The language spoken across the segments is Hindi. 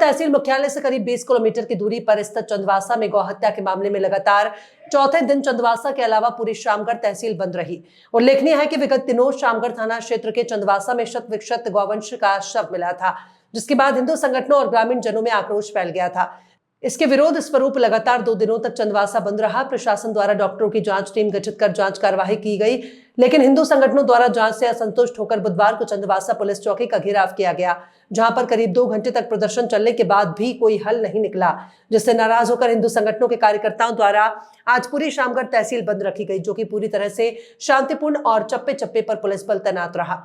तहसील मुख्यालय से करीब 20 किलोमीटर की दूरी पर स्थित चंदवासा में गौहत्या के मामले में लगातार चौथे दिन चंदवासा के अलावा पूरी शामगढ़ तहसील बंद रही। उल्लेखनीय है कि विगत दिनों शामगढ़ थाना क्षेत्र के चंदवासा में शत विक्षत गौवंश का शव मिला था, जिसके बाद हिंदू संगठनों और ग्रामीण जनों में आक्रोश फैल गया था। इसके विरोध स्वरूप लगातार 2 दिनों तक चंदवासा बंद रहा। प्रशासन द्वारा डॉक्टरों की जांच टीम गठित कर जांच कार्रवाई की गई, लेकिन हिंदू संगठनों द्वारा जांच से असंतुष्ट होकर बुधवार को चंदवासा पुलिस चौकी का घेराव किया गया, जहां पर करीब 2 घंटे तक प्रदर्शन चलने के बाद भी कोई हल नहीं निकला, जिससे नाराज होकर हिंदू संगठनों के कार्यकर्ताओं द्वारा आज पूरी शामगढ़ तहसील बंद रखी गई, जो कि पूरी तरह से शांतिपूर्ण और चप्पे चप्पे पर पुलिस बल तैनात रहा।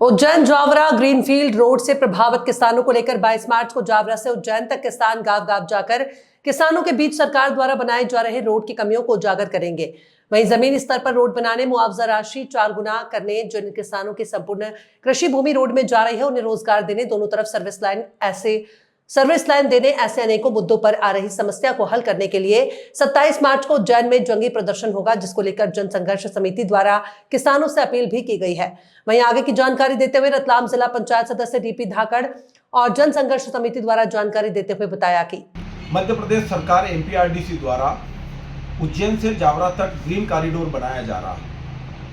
उज्जैन जावरा ग्रीनफील्ड रोड से प्रभावित किसानों को लेकर 22 मार्च को जावरा से उज्जैन तक किसान गांव गांव जाकर किसानों के बीच सरकार द्वारा बनाए जा रहे रोड की कमियों को उजागर करेंगे। वहीं जमीन स्तर पर रोड बनाने, मुआवजा राशि 4 गुना करने, जिन किसानों की संपूर्ण कृषि भूमि रोड में जा रही है उन्हें रोजगार देने, दोनों तरफ सर्विस लाइन देने, ऐसे अनेकों मुद्दों पर आ रही समस्या को हल करने के लिए 27 मार्च को उज्जैन में जंगी प्रदर्शन होगा, जिसको लेकर जन संघर्ष समिति द्वारा किसानों से अपील भी की गई है। वहीं आगे की जानकारी देते हुए रतलाम जिला पंचायत सदस्य डीपी धाकड़ और जन संघर्ष समिति द्वारा जानकारी देते हुए बताया कि मध्य प्रदेश सरकार एमपीआरडीसी द्वारा उज्जैन से जावरा तक ग्रीन कॉरिडोर बनाया जा रहा है।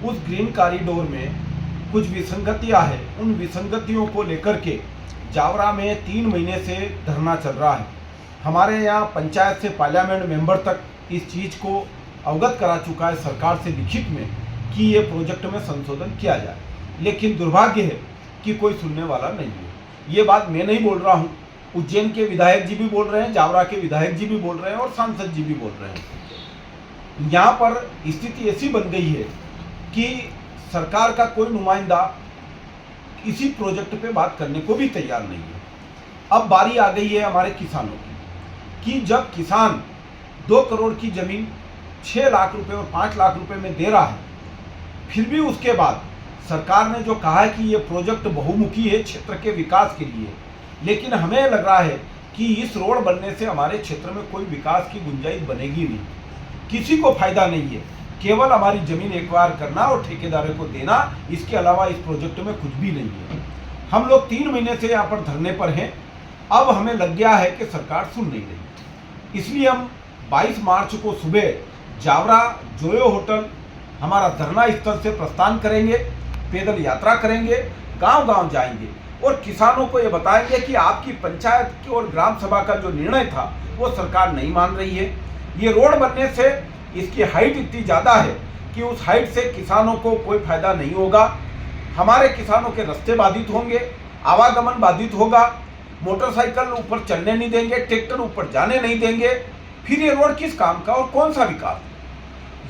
उस ग्रीन कॉरिडोर में कुछ विसंगतियां हैं। उन विसंगतियों को लेकर के जावरा में 3 महीने से धरना चल रहा है। हमारे यहाँ पंचायत से पार्लियामेंट मेंबर तक इस चीज़ को अवगत करा चुका है सरकार से लिखित में कि ये प्रोजेक्ट में संशोधन किया जाए, लेकिन दुर्भाग्य है कि कोई सुनने वाला नहीं है। ये बात मैं नहीं बोल रहा हूँ, उज्जैन के विधायक जी भी बोल रहे हैं, जावरा के विधायक जी भी बोल रहे हैं और सांसद जी भी बोल रहे हैं। यहाँ पर स्थिति ऐसी बन गई है कि सरकार का कोई नुमाइंदा इसी प्रोजेक्ट पे बात करने को भी तैयार नहीं है। अब बारी आ गई है हमारे किसानों की कि जब किसान 2 करोड़ की जमीन 6 लाख रुपए और 5 लाख रुपए में दे रहा है, फिर भी उसके बाद सरकार ने जो कहा है कि ये प्रोजेक्ट बहुमुखी है क्षेत्र के विकास के लिए, लेकिन हमें लग रहा है कि इस रोड बनने से हमारे क्षेत्र में कोई विकास की गुंजाइश बनेगी नहीं, किसी को फायदा नहीं है। केवल हमारी जमीन एक्वायर करना और ठेकेदारों को देना, इसके अलावा इस प्रोजेक्ट में कुछ भी नहीं है। हम लोग 3 महीने से यहाँ पर धरने पर हैं। अब हमें लग गया है कि सरकार सुन नहीं रही, इसलिए हम 22 मार्च को सुबह जावरा जोयो होटल हमारा धरना स्थल से प्रस्थान करेंगे, पैदल यात्रा करेंगे, गांव-गांव जाएंगे और किसानों को ये बताएंगे कि आपकी पंचायत की और ग्राम सभा का जो निर्णय था वो सरकार नहीं मान रही है। ये रोड बनने से इसकी हाइट इतनी ज़्यादा है कि उस हाइट से किसानों को कोई फायदा नहीं होगा। हमारे किसानों के रास्ते बाधित होंगे, आवागमन बाधित होगा, मोटरसाइकिल ऊपर चलने नहीं देंगे, ट्रैक्टर ऊपर जाने नहीं देंगे। फिर ये रोड किस काम का और कौन सा विकास?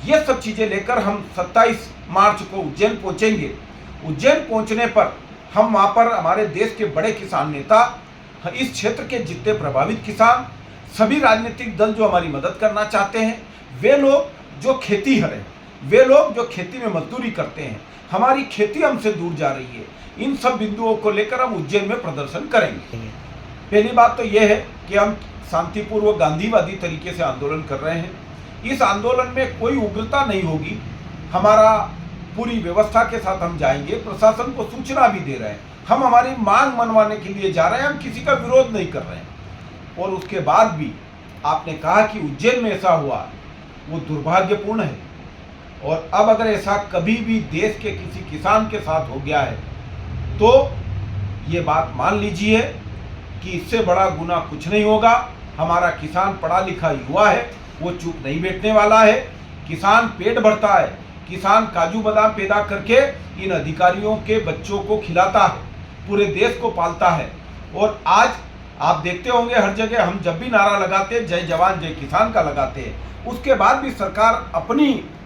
ये सब चीज़ें लेकर हम 27 मार्च को उज्जैन पहुँचेंगे। उज्जैन पहुँचने पर हम वहाँ पर हमारे देश के बड़े किसान नेता, इस क्षेत्र के जितने प्रभावित किसान, सभी राजनीतिक दल जो हमारी मदद करना चाहते हैं, वे लोग जो खेती हर हैं, वे लोग जो खेती में मजदूरी करते हैं, हमारी खेती हमसे दूर जा रही है, इन सब बिंदुओं को लेकर हम उज्जैन में प्रदर्शन करेंगे। पहली बात तो यह है कि हम शांतिपूर्वक गांधीवादी तरीके से आंदोलन कर रहे हैं। इस आंदोलन में कोई उग्रता नहीं होगी। हमारा पूरी व्यवस्था के साथ हम जाएंगे, प्रशासन को सूचना भी दे रहे हैं। हम हमारी मांग मनवाने के लिए जा रहे हैं, हम किसी का विरोध नहीं कर रहे हैं। और उसके बाद भी आपने कहा कि उज्जैन में ऐसा हुआ, वो दुर्भाग्यपूर्ण है। और अब अगर ऐसा कभी भी देश के किसी किसान के साथ हो गया है तो ये बात मान लीजिए कि इससे बड़ा गुनाह कुछ नहीं होगा। हमारा किसान पढ़ा लिखा युवा है, वो चुप नहीं बैठने वाला है। किसान पेट भरता है, किसान काजू बादाम पैदा करके इन अधिकारियों के बच्चों को खिलाता है, पूरे देश को पालता है। और आज आप देखते होंगे हर जगह हम जब भी नारा लगाते जय जवान जय किसान का लगाते हैं, उसके बाद भी सरकार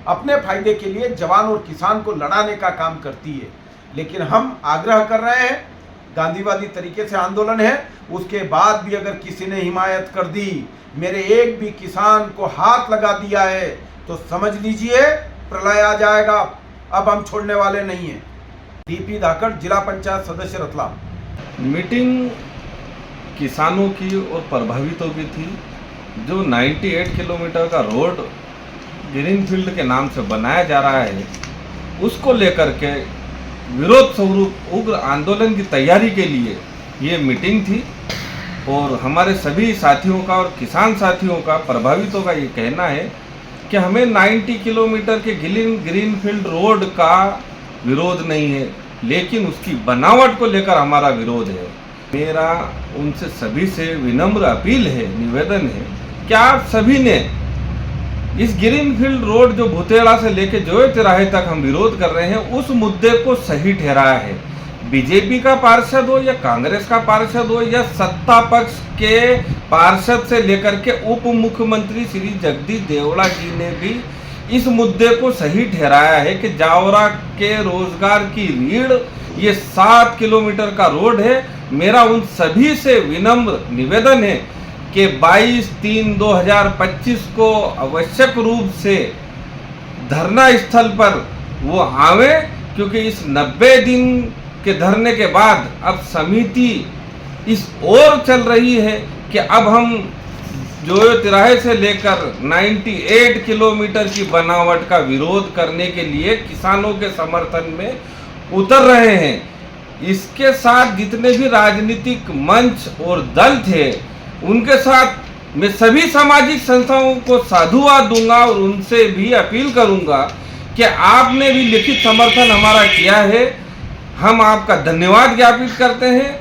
अपने फायदे के लिए जवान और किसान को लड़ाने का काम करती है। लेकिन हम आग्रह कर रहे हैं, गांधीवादी तरीके से आंदोलन है, उसके बाद भी अगर किसी ने हिमायत कर दी, मेरे एक भी किसान को हाथ लगा दिया है, तो समझ लीजिए प्रलय आ जाएगा। अब हम छोड़ने वाले नहीं हैं। डीपी धाकड़, जिला पंचायत सदस्य रतलाम। मीटिंग किसानों की और प्रभावितों की थी। जो 98 किलोमीटर का रोड ग्रीनफील्ड के नाम से बनाया जा रहा है, उसको लेकर के विरोध स्वरूप उग्र आंदोलन की तैयारी के लिए ये मीटिंग थी। और हमारे सभी साथियों का और किसान साथियों का, प्रभावितों का ये कहना है कि हमें 90 किलोमीटर के ग्रीनफील्ड रोड का विरोध नहीं है, लेकिन उसकी बनावट को लेकर हमारा विरोध है। मेरा उनसे सभी से विनम्र अपील है, निवेदन है कि आप सभी ने इस ग्रीनफील्ड रोड जो भुतेड़ा से लेके जोए तिराहे तक हम विरोध कर रहे हैं, उस मुद्दे को सही ठहराया है। बीजेपी का पार्षद हो या कांग्रेस का पार्षद हो या सत्ता पक्ष के पार्षद से लेकर के उप मुख्यमंत्री श्री जगदीश देवड़ा जी ने भी इस मुद्दे को सही ठहराया है कि जावरा के रोजगार की रीढ़ ये 7 किलोमीटर का रोड है। मेरा उन सभी से विनम्र निवेदन है कि 22/3/2025 को आवश्यक रूप से धरना स्थल पर वो आवे, क्योंकि इस 90 दिन के धरने के बाद अब समिति इस ओर चल रही है कि अब हम जोयो तिराहे से लेकर 98 किलोमीटर की बनावट का विरोध करने के लिए किसानों के समर्थन में उतर रहे हैं। इसके साथ जितने भी राजनीतिक मंच और दल थे, उनके साथ मैं सभी सामाजिक संस्थाओं को साधुवाद दूंगा और उनसे भी अपील करूंगा कि आपने भी लिखित समर्थन हमारा किया है। हम आपका धन्यवाद ज्ञापित करते हैं,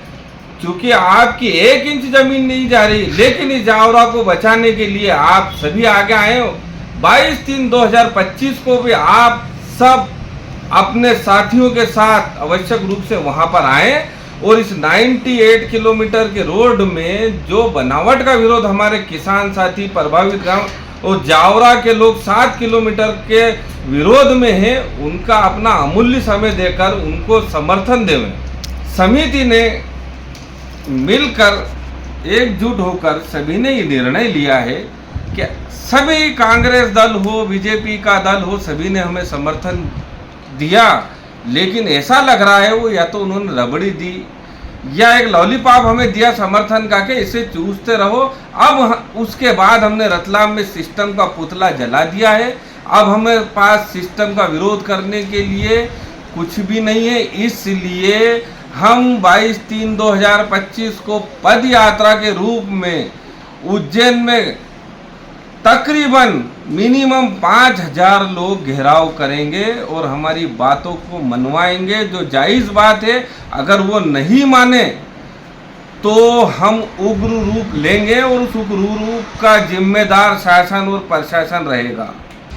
क्योंकि आपकी 1 इंच जमीन नहीं जा रही, लेकिन इस जावरा को बचाने के लिए आप सभी आगे आए हो। 22/3/2025 को भी आप सब अपने साथियों के साथ आवश्यक रूप से वहां पर आए और इस 98 किलोमीटर के रोड में जो बनावट का विरोध हमारे किसान साथी, प्रभावित गांव और जावरा के लोग 7 किलोमीटर के विरोध में हैं, उनका अपना अमूल्य समय देकर उनको समर्थन देवें। समिति ने मिलकर एकजुट होकर सभी ने ये निर्णय लिया है कि सभी कांग्रेस दल हो, बीजेपी का दल हो, सभी ने हमें समर्थन दिया। लेकिन ऐसा लग रहा है वो या तो उन्होंने रबड़ी दी या एक लॉलीपॉप हमें दिया समर्थन का के इसे चूसते रहो। अब उसके बाद हमने रतलाम में सिस्टम का पुतला जला दिया है। अब हमारे पास सिस्टम का विरोध करने के लिए कुछ भी नहीं है। इसलिए हम 22/3/2025 को पद यात्रा के रूप में उज्जैन में तकरीबन मिनिमम 5000 लोग घेराव करेंगे और हमारी बातों को मनवाएंगे, जो जायज़ बात है। अगर वो नहीं माने तो हम उग्र रूप लेंगे और उस उग्र रूप का जिम्मेदार शासन और प्रशासन रहेगा।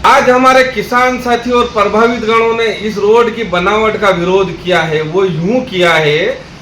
आज हमारे किसान साथी और प्रभावित गणों ने इस रोड की बनावट का विरोध किया है। वो यूं किया है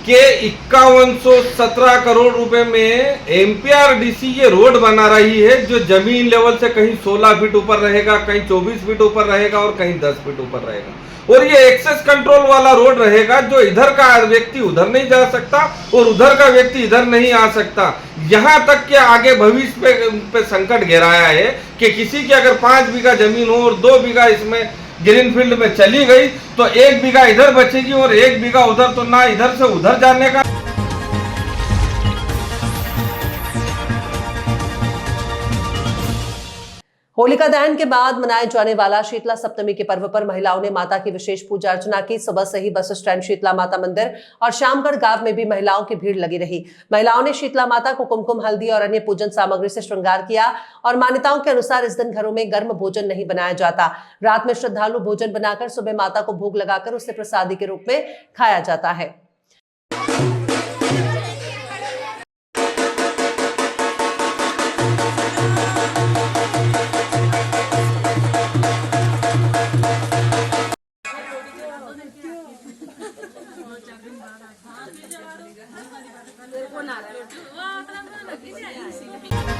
कि 5117 करोड़ रुपए में एमपीआरडीसी ये रोड बना रही है, जो जमीन लेवल से कहीं 16 फीट ऊपर रहेगा, कहीं 24 फीट ऊपर रहेगा और कहीं 10 फीट ऊपर रहेगा। और ये एक्सेस कंट्रोल वाला रोड रहेगा, जो इधर का व्यक्ति उधर नहीं जा सकता और उधर का व्यक्ति इधर नहीं आ सकता। यहाँ तक कि आगे भविष्य पे संकट घेराया है कि किसी की अगर 5 बीघा जमीन हो और 2 बीघा इसमें ग्रीनफील्ड में चली गई तो 1 बीघा इधर बचेगी और 1 बीघा उधर, तो ना इधर से उधर जाने का। होलिका दहन के बाद मनाए जाने वाला शीतला सप्तमी के पर्व पर महिलाओं ने माता की विशेष पूजा अर्चना की। सुबह से ही बस स्टैंड, शीतला माता मंदिर और श्यामगढ़ गांव में भी महिलाओं की भीड़ लगी रही। महिलाओं ने शीतला माता को कुमकुम, हल्दी और अन्य पूजन सामग्री से श्रृंगार किया और मान्यताओं के अनुसार इस दिन घरों में गर्म भोजन नहीं बनाया जाता। रात में श्रद्धालु भोजन बनाकर सुबह माता को भोग लगाकर उसे प्रसादी के रूप में खाया जाता है। कौन आ रहा है? भी